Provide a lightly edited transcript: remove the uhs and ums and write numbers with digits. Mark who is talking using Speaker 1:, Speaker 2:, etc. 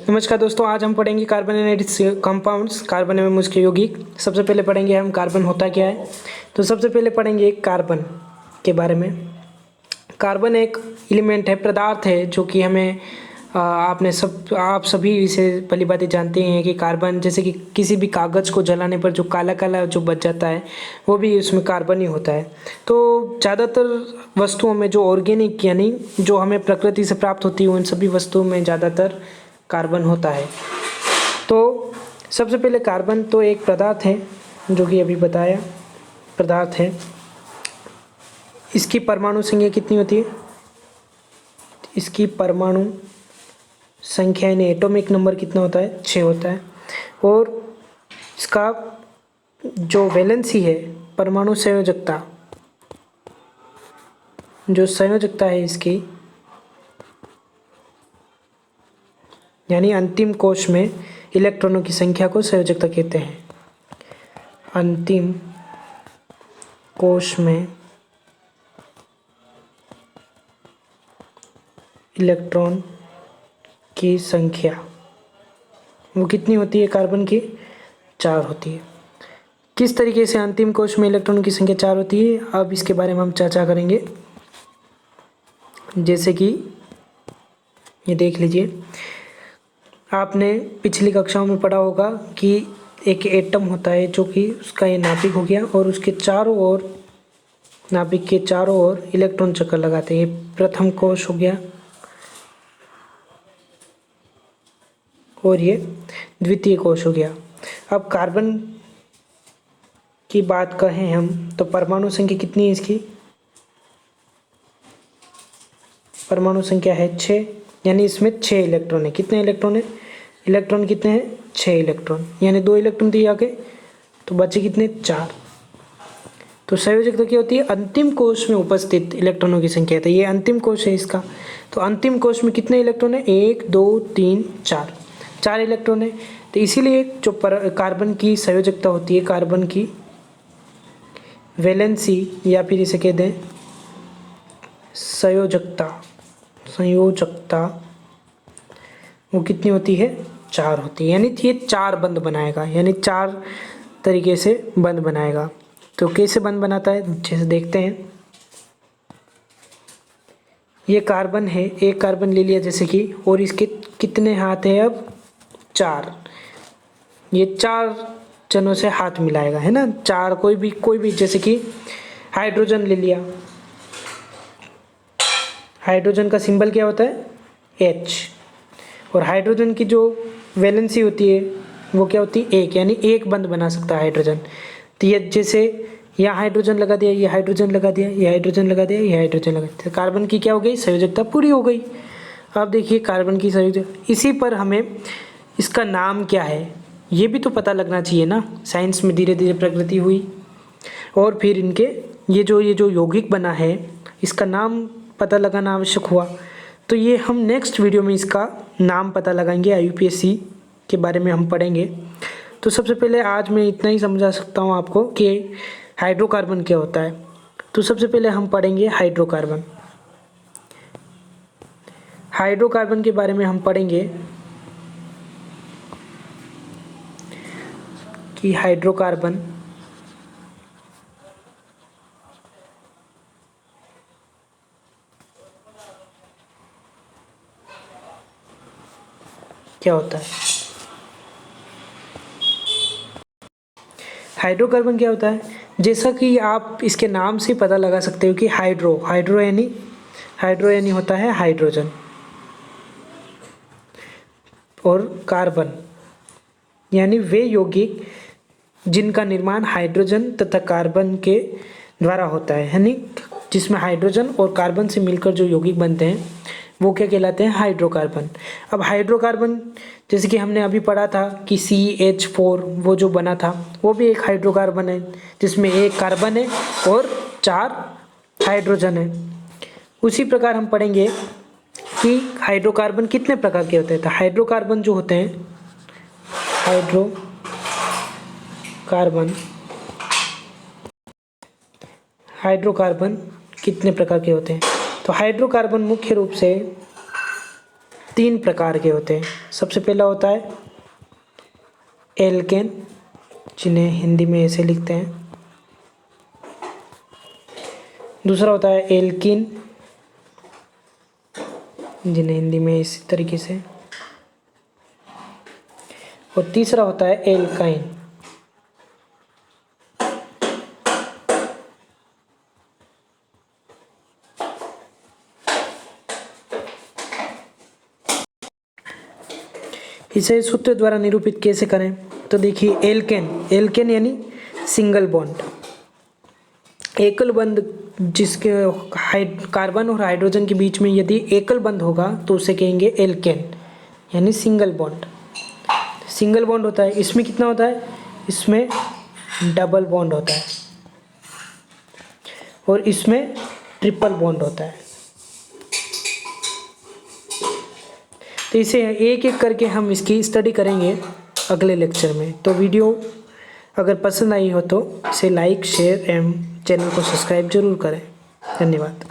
Speaker 1: नमस्कार दोस्तों, आज हम पढ़ेंगे carbon and it's compounds, carbon एवं उसके यौगिक। सबसे पहले पढ़ेंगे हम कार्बन होता क्या है। तो सबसे पहले पढ़ेंगे कार्बन के बारे में। कार्बन एक एलिमेंट है, पदार्थ है जो कि हमें आप सभी इसे भली भांति जानते हैं कि कार्बन, जैसे कि किसी भी कागज़ को जलाने पर जो काला काला जो बच जाता है वो भी उसमें कार्बन ही होता है। तो ज़्यादातर वस्तुओं में जो ऑर्गेनिक यानी जो हमें प्रकृति से प्राप्त होती है उन सभी वस्तुओं में ज़्यादातर कार्बन होता है। तो सबसे पहले कार्बन तो एक पदार्थ है जो कि अभी बताया पदार्थ है। इसकी परमाणु संख्या कितनी होती है? इसकी परमाणु संख्या यानी एटॉमिक नंबर कितना होता है? 6 होता है। और इसका जो वैलेंसी है, परमाणु संयोजकता, जो संयोजकता है इसकी, यानी अंतिम कोश में इलेक्ट्रॉनों की संख्या को संयोजकता कहते हैं। अंतिम कोश में इलेक्ट्रॉन की संख्या वो कितनी होती है? कार्बन की 4 होती है। किस तरीके से अंतिम कोश में इलेक्ट्रॉन की संख्या 4 होती है, अब इसके बारे में हम चर्चा करेंगे। जैसे कि ये देख लीजिए, आपने पिछली कक्षाओं में पढ़ा होगा कि एक एटम होता है जो कि उसका ये नाभिक हो गया और उसके चारों ओर, नाभिक के चारों ओर इलेक्ट्रॉन चक्कर लगाते हैं। ये प्रथम कोश हो गया और ये द्वितीय कोश हो गया। अब कार्बन की बात कहें हम तो परमाणु संख्या कितनी है इसकी? परमाणु संख्या है 6, यानी इसमें 6 इलेक्ट्रॉन है। कितने इलेक्ट्रॉन है? इलेक्ट्रॉन कितने हैं? 6 इलेक्ट्रॉन, यानी 2 इलेक्ट्रॉन दिए आगे तो बचे कितने? 4। तो संयोजकता क्या होती है? अंतिम कोश में उपस्थित इलेक्ट्रॉनों की संख्या है। ये अंतिम कोश है इसका। तो अंतिम कोश में कितने इलेक्ट्रॉन है? 1 2 3 4 इलेक्ट्रॉन है। तो इसीलिए जो कार्बन की संयोजकता होती है, कार्बन की वैलेंसी या फिर इसे कह दें संयोजकता वो कितनी होती है? 4 होती है। यानी ये 4 बंध बनाएगा, यानी 4 तरीके से बंध बनाएगा। तो कैसे बंध बनाता है जैसे देखते हैं। ये कार्बन है, एक कार्बन ले लिया जैसे कि, और इसके कितने हाथ है? अब 4। ये 4 जनों से हाथ मिलाएगा, है ना। 4 कोई भी जैसे कि हाइड्रोजन ले लिया। हाइड्रोजन का सिंबल क्या होता है? H। और हाइड्रोजन की जो वैलेंसी होती है वो क्या होती है? 1, यानी एक बंध बना सकता है हाइड्रोजन। तो ये जैसे यहाँ हाइड्रोजन लगा दिया, ये हाइड्रोजन लगा दिया, ये हाइड्रोजन लगा दिया, ये हाइड्रोजन लगा दिया, तो कार्बन की क्या हो गई? संयोजकता पूरी हो गई। अब देखिए कार्बन की संयोजकता, इसी पर हमें इसका नाम क्या है ये भी तो पता लगना चाहिए ना। साइंस में धीरे धीरे प्रगति हुई और फिर इनके ये जो यौगिक बना है इसका नाम पता लगाना आवश्यक हुआ। तो ये हम नेक्स्ट वीडियो में इसका नाम पता लगाएंगे, IUPAC के बारे में हम पढ़ेंगे। तो सबसे पहले आज मैं इतना ही समझा सकता हूँ आपको कि हाइड्रोकार्बन क्या होता है। तो सबसे पहले हम पढ़ेंगे हाइड्रोकार्बन। हाइड्रोकार्बन के बारे में हम पढ़ेंगे कि हाइड्रोकार्बन क्या होता है। हाइड्रोकार्बन क्या होता है? जैसा कि आप इसके नाम से पता लगा सकते हो कि हाइड्रो यानी होता है हाइड्रोजन, और कार्बन यानी वे यौगिक जिनका निर्माण हाइड्रोजन तथा कार्बन के द्वारा होता है, यानी जिसमें हाइड्रोजन और कार्बन से मिलकर जो यौगिक बनते हैं वो क्या कहलाते हैं? हाइड्रोकार्बन। अब हाइड्रोकार्बन जैसे कि हमने अभी पढ़ा था कि CH4 वो जो बना था वो भी एक हाइड्रोकार्बन है, जिसमें 1 कार्बन है और 4 हाइड्रोजन है। उसी प्रकार हम पढ़ेंगे कि हाइड्रोकार्बन कितने प्रकार के होते हैं। तो हाइड्रोकार्बन जो होते हैं, हाइड्रोकार्बन कितने प्रकार के होते हैं? तो हाइड्रोकार्बन मुख्य रूप से 3 प्रकार के होते हैं। सबसे पहला होता है एल्केन, जिन्हें हिंदी में ऐसे लिखते हैं। दूसरा होता है एल्कीन, जिन्हें हिंदी में इसी तरीके से। और तीसरा होता है एल्काइन। इसे सूत्र द्वारा निरूपित कैसे करें? तो देखिए, एल्केन, एल्केन यानी सिंगल बॉन्ड, एकल बंध, जिसके कार्बन और हाइड्रोजन के बीच में यदि एकल बंध होगा तो उसे कहेंगे एल्केन यानी सिंगल बॉन्ड। सिंगल बॉन्ड होता है, इसमें कितना होता है? इसमें डबल बॉन्ड होता है और इसमें ट्रिपल बॉन्ड होता है। तो इसे एक एक करके हम इसकी स्टडी करेंगे अगले लेक्चर में। तो वीडियो अगर पसंद आई हो तो इसे लाइक, शेयर एवं चैनल को सब्सक्राइब जरूर करें। धन्यवाद।